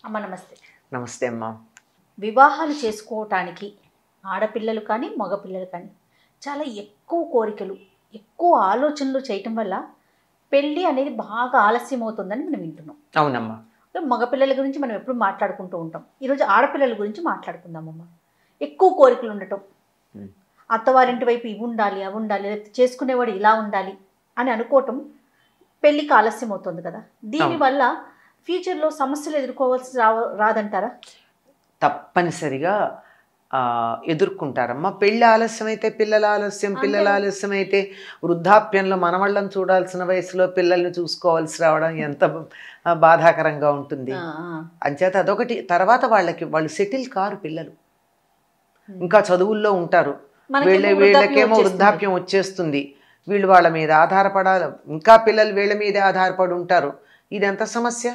అమ్మ నమస్తే. నమస్తే అమ్మా. వివాహాలు చేసుకోవటానికి ఆడపిల్లలు కానీ మగపిల్లలు కానీ చాలా ఎక్కువ కోరికలు, ఎక్కువ ఆలోచనలు చేయటం వల్ల పెళ్ళి అనేది బాగా ఆలస్యం అవుతుందని మనం వింటున్నాం. అవునమ్మా. మగపిల్లల గురించి మనం ఎప్పుడు మాట్లాడుకుంటూ ఉంటాం. ఈరోజు ఆడపిల్లల గురించి మాట్లాడుకుందామమ్మ. ఎక్కువ కోరికలు ఉండటం, అత్తవారింటి వైపు ఇవి ఉండాలి అవి ఉండాలి, లేకపోతే చేసుకునేవాడు ఇలా ఉండాలి అని అనుకోవటం పెళ్ళికి ఆలస్యం అవుతుంది కదా. దీనివల్ల ఫ్యూచర్లో సమస్యలు ఎదుర్కోవాల్సి రాదంటారా? తప్పనిసరిగా ఎదుర్కొంటారమ్మా. పెళ్ళి ఆలస్యం అయితే పిల్లల ఆలస్యం, పిల్లల ఆలస్యం అయితే వృద్ధాప్యంలో మనవాళ్ళని చూడాల్సిన వయసులో పిల్లల్ని చూసుకోవాల్సి రావడం ఎంత బాధాకరంగా ఉంటుంది. అంచేత అదొకటి. తర్వాత వాళ్ళు సెటిల్ కారు, పిల్లలు ఇంకా చదువుల్లో ఉంటారు. వీళ్ళకేమో వృద్ధాప్యం వచ్చేస్తుంది. వీళ్ళు వాళ్ళ మీద ఆధారపడాలి, ఇంకా పిల్లలు వీళ్ళ మీదే ఆధారపడి ఉంటారు. ఇది ఎంత సమస్య.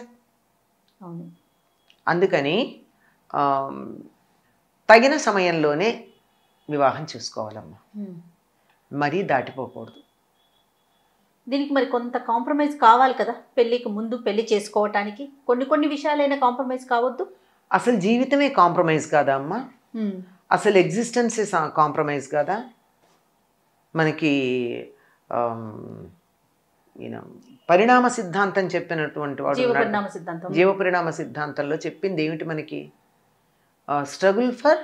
అందుకని తగిన సమయంలోనే వివాహం చేసుకోవాలమ్మా, మరీ దాటిపోకూడదు. దీనికి మరి కొంత కాంప్రమైజ్ కావాలి కదా. పెళ్ళికి ముందు పెళ్లి చేసుకోవటానికి కొన్ని విషయాలైనా కాంప్రమైజ్ కావద్దు. అసలు జీవితమే కాంప్రమైజ్ కాదా అమ్మా? అసలు ఎగ్జిస్టెన్సే కాంప్రమైజ్ కాదా? మనకి పరిణామ సిద్ధాంతం చెప్పినటువంటి వాడు జీవపరిణామ సిద్ధాంతంలో చెప్పింది ఏమిటి మనకి? Struggle for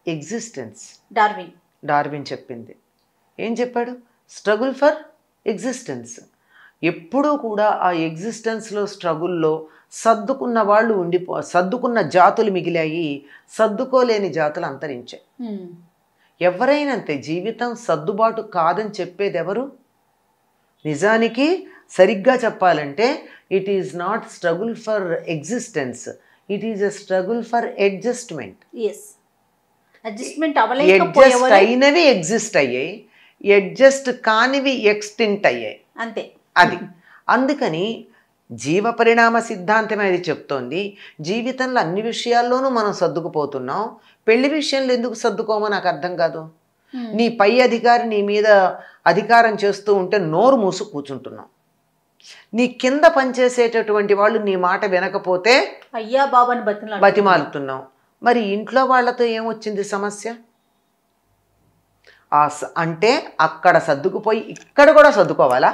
existence. డార్విన్ చెప్పింది. ఏం చెప్పాడు? Struggle for existence. ఎప్పుడూ కూడా ఆ ఎగ్జిస్టెన్స్లో స్ట్రగుల్లో సర్దుకున్న వాళ్ళు సర్దుకున్న జాతులు మిగిలాయి, సర్దుకోలేని జాతులు అంతరించాయి. ఎవరైనా అంతే. జీవితం సర్దుబాటు కాదని చెప్పేది ఎవరు? నిజానికి సరిగ్గా చెప్పాలంటే it is not struggle for existence, it is a struggle for adjustment. Adjust అయినవి ఎగ్జిస్ట్ అయ్యాయి, అడ్జస్ట్ కానివి ఎక్స్టింక్ట్ అయ్యాయి. అంతే. అది అందుకని జీవ పరిణామ సిద్ధాంతం అది చెప్తోంది. జీవితంలో అన్ని విషయాల్లోనూ మనం సర్దుకుపోతున్నాం. పెళ్లి విషయంలో ఎందుకు సర్దుకోమో నాకు అర్థం కాదు. నీ పై అధికారి నీ మీద అధికారం చేస్తూ ఉంటే నోరు మూసు కూర్చుంటున్నాం. నీ కింద పనిచేసేటటువంటి వాళ్ళు నీ మాట వినకపోతే అయ్యా బాబాని బతిమాలుతున్నాం. మరి ఇంట్లో వాళ్ళతో ఏమొచ్చింది సమస్య? అంటే అక్కడ సర్దుకుపోయి ఇక్కడ కూడా సర్దుకోవాలా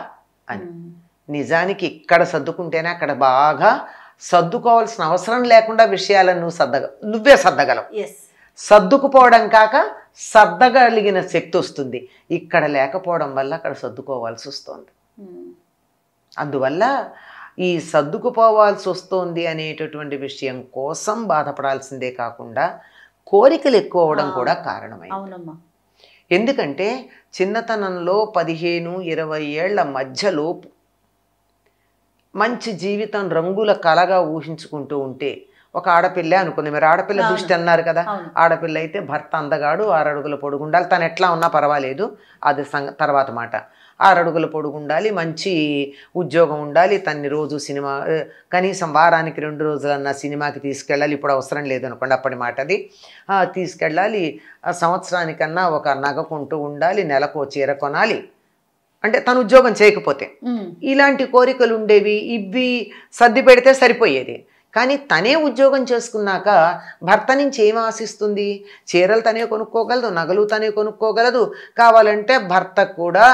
అని. నిజానికి ఇక్కడ సర్దుకుంటేనే అక్కడ బాగా సర్దుకోవాల్సిన అవసరం లేకుండా విషయాలను నువ్వే సర్దగలవు. సర్దుకుపోవడం కాక సర్దగలిగిన శక్తి వస్తుంది. ఇక్కడ లేకపోవడం వల్ల అక్కడ సర్దుకోవాల్సి వస్తుంది. అందువల్ల ఈ సర్దుకుపోవాల్సి వస్తుంది అనేటటువంటి విషయం కోసం బాధపడాల్సిందే కాకుండా కోరికలు ఎక్కువ అవడం కూడా కారణమైంది. ఎందుకంటే చిన్నతనంలో 15-20 ఏళ్ల మధ్యలోపు మంచి జీవితం రంగుల కలగా ఊహించుకుంటూ ఉంటే, ఒక ఆడపిల్ల అనుకుంది, మీరు ఆడపిల్ల దృష్టి అన్నారు కదా, ఆడపిల్ల అయితే భర్త అందగాడు, 6 అడుగుల పొడుగుండాలి, తను ఎట్లా ఉన్నా పర్వాలేదు, అది తర్వాత మాట. 6 అడుగుల పొడుగుండాలి, మంచి ఉద్యోగం ఉండాలి, తన్ని రోజు సినిమా కనీసం వారానికి 2 రోజులన్నా సినిమాకి తీసుకెళ్ళాలి. ఇప్పుడు అవసరం లేదనుకోండి, అప్పటి మాట అది. తీసుకెళ్ళాలి, సంవత్సరానికన్నా ఒక నగ కొంటూ ఉండాలి, నెలకు చీర కొనాలి, అంటే తను ఉద్యోగం చేయకపోతే. ఇలాంటి కోరికలు ఉండేవి. ఇవి సర్ది పెడితే సరిపోయేది. కానీ తనే ఉద్యోగం చేసుకున్నాక భర్త నుంచి ఏం ఆశిస్తుంది? చీరలు తనే కొనుక్కోగలదు, నగలు తనే కొనుక్కోగలదు, కావాలంటే భర్త కూడా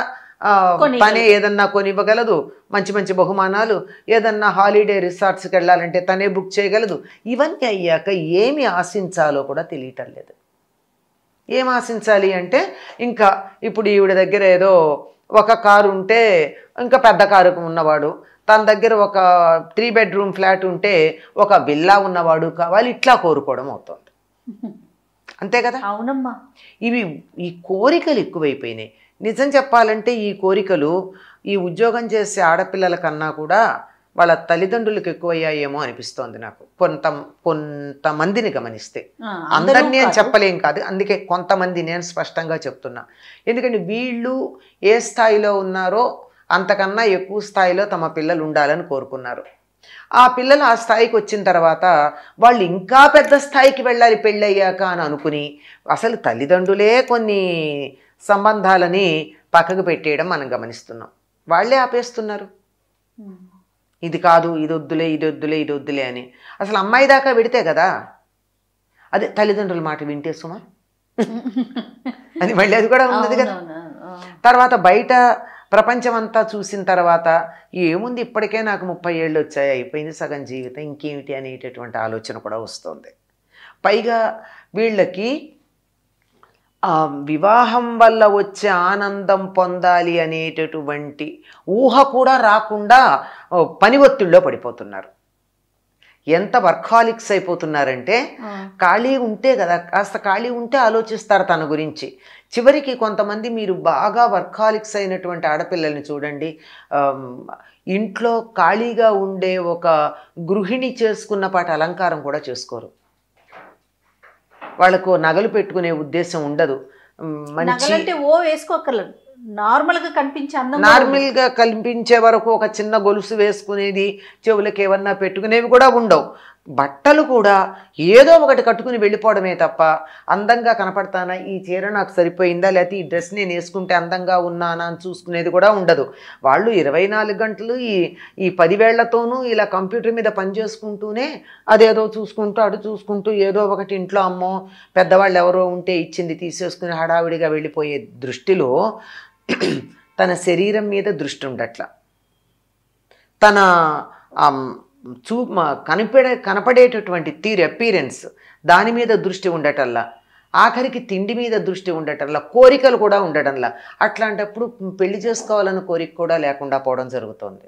తనే ఏదన్నా కొనివ్వగలదు, మంచి మంచి బహుమానాలు, ఏదన్నా హాలిడే రిసార్ట్స్కి వెళ్ళాలంటే తనే బుక్ చేయగలదు. ఇవన్నీ అయ్యాక ఏమి ఆశించాలో కూడా తెలియటం లేదు. ఏం ఆశించాలి అంటే, ఇంకా ఇప్పుడు ఈవిడ దగ్గర ఏదో ఒక కారు ఉంటే ఇంకా పెద్ద కారు ఉన్నవాడు, తన దగ్గర ఒక 3 బెడ్రూమ్ ఫ్లాట్ ఉంటే ఒక విల్లా ఉన్నవాడు కావాలి, ఇట్లా కోరుకోవడం అవుతుంది. అంతే కదా? అవునమ్మా. ఈ కోరికలు ఎక్కువైపోయినాయి. నిజం చెప్పాలంటే ఈ కోరికలు ఈ ఉద్యోగం చేసే ఆడపిల్లల కన్నా కూడా వాళ్ళ తల్లిదండ్రులకు ఎక్కువయ్యాయేమో అనిపిస్తోంది నాకు. కొంతమందిని గమనిస్తే, అందరినీ అని చెప్పలేం కాదు, అందుకే కొంతమంది నేను స్పష్టంగా చెప్తున్నా. ఎందుకంటే వీళ్ళు ఏ స్థాయిలో ఉన్నారో అంతకన్నా ఎక్కువ స్థాయిలో తమ పిల్లలు ఉండాలని కోరుకున్నారు. ఆ పిల్లలు ఆ స్థాయికి వచ్చిన తర్వాత వాళ్ళు ఇంకా పెద్ద స్థాయికి వెళ్ళాలి పెళ్ళయ్యాక అని అనుకుని అసలు తల్లిదండ్రులే కొన్ని సంబంధాలని పక్కకు పెట్టేయడం మనం గమనిస్తున్నాం. వాళ్ళే ఆపేస్తున్నారు. ఇది కాదు, ఇది వద్దులే, ఇది వద్దులే, ఇది వద్దులే అని. అసలు అమ్మాయి దాకా పెడితే కదా, అదే తల్లిదండ్రుల మాట వింటే సుమా అని మళ్ళీ అది కూడా ఉన్నది కదా. తర్వాత బయట ప్రపంచం అంతా చూసిన తర్వాత ఏముంది, ఇప్పటికే నాకు 30 ఏళ్ళు వచ్చాయి, అయిపోయింది సగం జీవితం, ఇంకేమిటి అనేటటువంటి ఆలోచన కూడా వస్తుంది. పైగా వీళ్ళకి వివాహం వల్ల వచ్చే ఆనందం పొందాలి అనేటటువంటి ఊహ కూడా రాకుండా పని ఒత్తిడిలో పడిపోతున్నారు. ఎంత వర్కాలిక్స్ అయిపోతున్నారంటే, ఖాళీ ఉంటే కదా, కాస్త ఖాళీ ఉంటే ఆలోచిస్తారు తన గురించి. చివరికి కొంతమంది మీరు బాగా వర్కాలిక్స్ అయినటువంటి ఆడపిల్లల్ని చూడండి, ఇంట్లో ఖాళీగా ఉండే ఒక గృహిణి చేసుకున్న పాటి అలంకారం కూడా చేసుకోరు. వాళ్ళకు నగలు పెట్టుకునే ఉద్దేశం ఉండదు. మంచి ఓ వేసుకోకర్లేదు, నార్మల్గా కనిపించే వరకు ఒక చిన్న గొలుసు వేసుకునేది, చెవులకి ఏమన్నా పెట్టుకునేవి కూడా ఉండవు. బట్టలు కూడా ఏదో ఒకటి కట్టుకుని వెళ్ళిపోవడమే తప్ప అందంగా కనపడతానా, ఈ చీర నాకు సరిపోయిందా, లేకపోతే ఈ డ్రెస్ నేను వేసుకుంటే అందంగా ఉన్నానా అని చూసుకునేది కూడా ఉండదు. వాళ్ళు 24 గంటలు ఈ 10 వేళ్లతోనూ ఇలా కంప్యూటర్ మీద పనిచేసుకుంటూనే అదేదో చూసుకుంటూ అటు చూసుకుంటూ ఏదో ఒకటి ఇంట్లో అమ్మో పెద్దవాళ్ళు ఎవరో ఉంటే ఇచ్చింది తీసేసుకుని హడావిడిగా వెళ్ళిపోయే దృష్టిలో తన శరీరం మీద దృష్టి ఉండట్లా, తన కనపడేటటువంటి అపీరెన్స్ దాని మీద దృష్టి ఉండటల్లా, ఆఖరికి తిండి మీద దృష్టి ఉండటంలా, కోరికలు కూడా ఉండటంలా. అట్లాంటప్పుడు పెళ్లి చేసుకోవాలన్న కోరిక కూడా లేకుండా పోవడం జరుగుతుంది.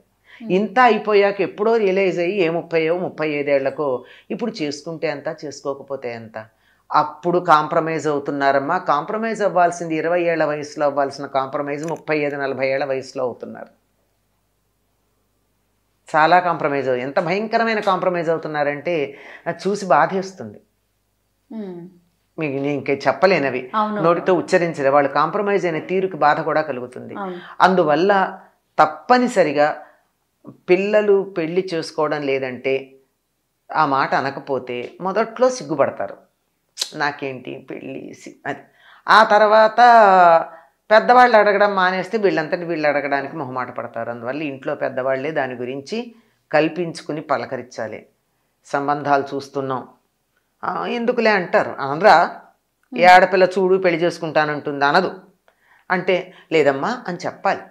ఇంత అయిపోయాక ఎప్పుడో రియలైజ్ అయ్యి ఏ 35 ఏళ్లకో ఇప్పుడు చేసుకుంటే ఎంత, చేసుకోకపోతే ఎంత, అప్పుడు కాంప్రమైజ్ అవుతున్నారమ్మా. కాంప్రమైజ్ అవ్వాల్సింది 20 ఏళ్ల వయసులో అవ్వాల్సిన కాంప్రమైజ్ 35-40 ఏళ్ల వయసులో అవుతున్నారు. చాలా కాంప్రమైజ్ ఎంత భయంకరమైన కాంప్రమైజ్ అవుతున్నారంటే చూసి బాధేస్తుంది. మీకు నేను ఇంకే చెప్పలేనవి, నోటితో ఉచ్చరించలే. వాళ్ళు కాంప్రమైజ్ అయిన తీరుకి బాధ కూడా కలుగుతుంది. అందువల్ల తప్పనిసరిగా పిల్లలు పెళ్లి చేసుకోవడం లేదంటే ఆ మాట అనకపోతే మొదట్లో సిగ్గుపడతారు, నాకేంటి పెళ్ళి అది. ఆ తర్వాత పెద్దవాళ్ళు అడగడం మానేస్తే వీళ్ళంతటి వీళ్ళు అడగడానికి మొహమాట పడతారు. అందువల్ల ఇంట్లో పెద్దవాళ్ళే దాని గురించి కల్పించుకుని పలకరించాలి. సంబంధాలు చూస్తున్నాం ఎందుకులే అంటారు, అనరా ఏ ఆడపిల్ల చూడు పెళ్లి చేసుకుంటానంటుంది అనదు. అంటే లేదమ్మా అని చెప్పాలి.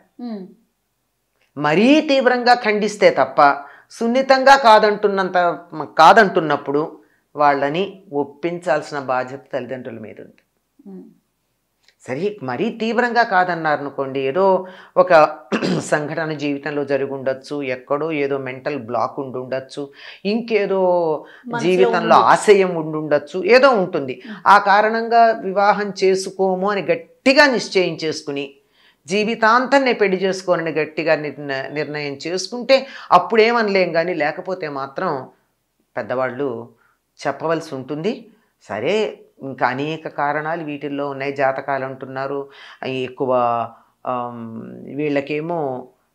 మరీ తీవ్రంగా ఖండిస్తే తప్ప సున్నితంగా కాదంటున్నప్పుడు వాళ్ళని ఒప్పించాల్సిన బాధ్యత తల్లిదండ్రుల మీద ఉంది. సరే మరీ తీవ్రంగా కాదన్నారు అనుకోండి, ఏదో ఒక సంఘటన జీవితంలో జరిగి ఉండొచ్చు, ఎక్కడో ఏదో మెంటల్ బ్లాక్ ఉండొచ్చు, ఇంకేదో జీవితంలో ఆశయం ఉండొచ్చు, ఏదో ఉంటుంది. ఆ కారణంగా వివాహం చేసుకోము అని గట్టిగా నిశ్చయం చేసుకుని జీవితాంతం నేను పెళ్లి చేసుకోనని గట్టిగా నిర్ణయం చేసుకుంటే అప్పుడేమనలేం. కానీ లేకపోతే మాత్రం పెద్దవాళ్ళు చెప్పవలసి ఉంటుంది. సరే ఇంకా అనేక కారణాలు వీటిల్లో ఉన్నాయి, జాతకాలు అంటున్నారు. ఎక్కువ వీళ్ళకేమో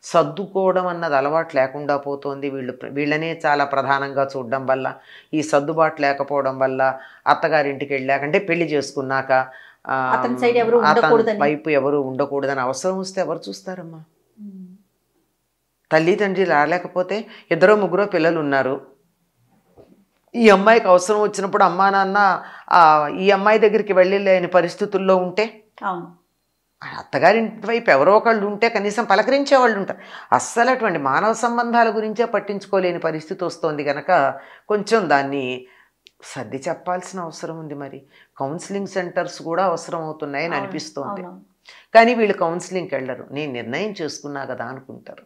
సర్దుకోవడం అన్నది అలవాటు లేకుండా పోతుంది. వీళ్ళనే చాలా ప్రధానంగా చూడడం వల్ల, ఈ సర్దుబాటు లేకపోవడం వల్ల అత్తగారింటికి వెళ్ళాకంటే పెళ్లి చేసుకున్నాక అతని వైపు ఎవరు ఉండకూడదని అవసరం వస్తే ఎవరు చూస్తారమ్మా? తల్లిదండ్రి రాలేకపోతే 2-3 పిల్లలు ఉన్నారు, ఈ అమ్మాయికి అవసరం వచ్చినప్పుడు అమ్మా నాన్న ఈ అమ్మాయి దగ్గరికి వెళ్ళలేని పరిస్థితుల్లో ఉంటే, అత్తగారింటి వైపు ఎవరో ఒకళ్ళు ఉంటే కనీసం పలకరించే వాళ్ళు ఉంటారు. అస్సలు అటువంటి మానవ సంబంధాల గురించే పట్టించుకోలేని పరిస్థితి వస్తుంది కనుక కొంచెం దాన్ని సర్ది చెప్పాల్సిన అవసరం ఉంది. మరి కౌన్సిలింగ్ సెంటర్స్ కూడా అవసరం అవుతున్నాయని అనిపిస్తోంది. కానీ వీళ్ళు కౌన్సిలింగ్కి వెళ్ళరు, నేను నిర్ణయం చేసుకున్నా కదా అనుకుంటారు.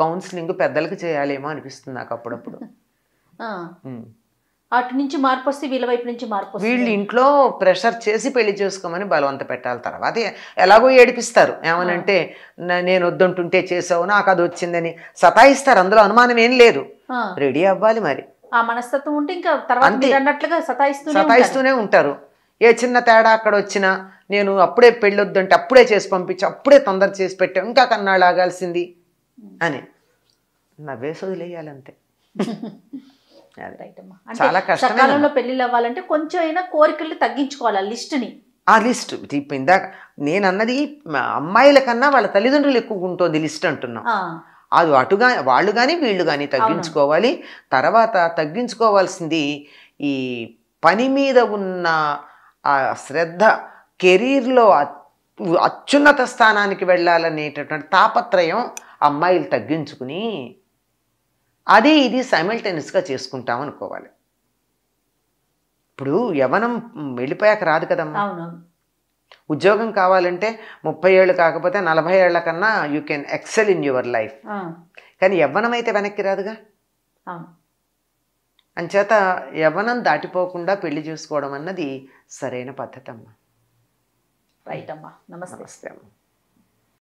కౌన్సిలింగ్ పెద్దలకు చేయాలేమో అనిపిస్తుంది నాకు అప్పుడప్పుడు. అటు నుంచి మార్పు వస్తే వీళ్ళ వైపు నుంచి మార్పు, వీళ్ళు ఇంట్లో ప్రెషర్ చేసి పెళ్లి చేసుకోమని బలవంత పెట్టాలి. తర్వాత ఎలాగో ఏడిపిస్తారు, ఏమనంటే నేను వద్దంటుంటే చేసావు నాకు అది వచ్చిందని సతాయిస్తారు. అందులో అనుమానం ఏం లేదు, రెడీ అవ్వాలి. మరి ఆ మనస్తత్వం ఉంటే ఇంకా తర్వాత అన్నట్లుగా సతాయిస్తూనే ఉంటారు. ఏ చిన్న తేడా అక్కడ వచ్చినా నేను అప్పుడే పెళ్ళొద్దంటే అప్పుడే చేసి పంపించి అప్పుడే తొందర చేసి పెట్టావు, ఇంకా కన్నాళ్ళు ఆగాల్సింది అని నవ్వేసి వదిలేయాలంతే. చాలా కష్టంలో పెళ్లిళ్ళు అవ్వాలంటే కొంచెం అయినా కోరికలు తగ్గించుకోవాలి. ఆ లిస్ట్ ఇందాక నేను అన్నది అమ్మాయిల కన్నా వాళ్ళ తల్లిదండ్రులు ఎక్కువ ఉంటుంది లిస్ట్ అంటున్నాం. అది అటుగా వాళ్ళు కానీ వీళ్ళు కానీ తగ్గించుకోవాలి. తర్వాత తగ్గించుకోవాల్సింది ఈ పని మీద ఉన్న ఆ శ్రద్ధ, కెరీర్లో అత్యున్నత స్థానానికి వెళ్ళాలనేటటువంటి తాపత్రయం అమ్మాయిలు తగ్గించుకుని అది ఇది సైమల్టేనియస్గా చేసుకుంటాం అనుకోవాలి. ఇప్పుడు యవ్వనం వెళ్ళిపోయాక రాదు కదమ్మా. ఉద్యోగం కావాలంటే 30 ఏళ్ళు కాకపోతే 40 ఏళ్ల కన్నా you can XL in your life. కానీ యవ్వనం అయితే వెనక్కి రాదుగా. అంచేత యవ్వనం దాటిపోకుండా పెళ్లి చేసుకోవడం అన్నది సరైన పద్ధతి అమ్మా. రైట్ అమ్మా. నమస్తే. నమస్తే అమ్మా.